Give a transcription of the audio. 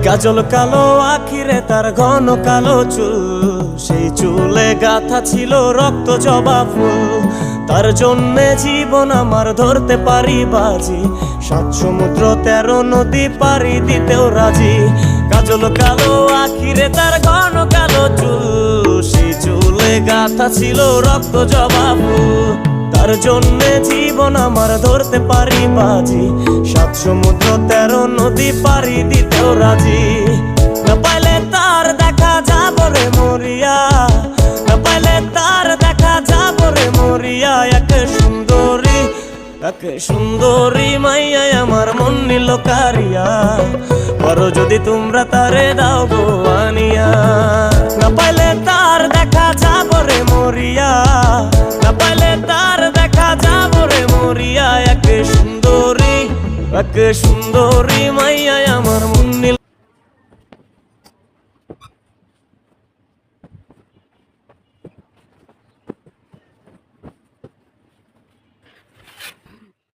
কাজল কালো আখিরে তার ঘন কালো চুল, সেই চুলে গাথা ছিল রক্ত জবা ফুল। তার জন্যে জীবন আমার ধরতে পারি বাজি, 7 সমুদ্র 13 নদী পারি দিতেও রাজি। কাজল কালো আখিরে তার ঘন কালো চুল, সেই চুলে গাথা ছিল রক্ত জবা ফুল। তার জন্যে জীবন আমার ধরতে পারি বাজি, 7 সমুদ্র 13 নদী পারি দিতেও রাজি। না পাইলে তার দেখা যাব রে মরিয়া, না পাইলে তার দেখা যাব রে মরিয়া। এক সুন্দরী মাইয়া আমার মন নিল কারিয়া, করো যদি তোমরা তারে দাও গো আনিয়া। না পাইলে তার দেখা যাব রে মরিয়া, না পাইলে তার দেখা যাব রে মরিয়া। এক সুন্দরী মাইয়া আমার মন নিল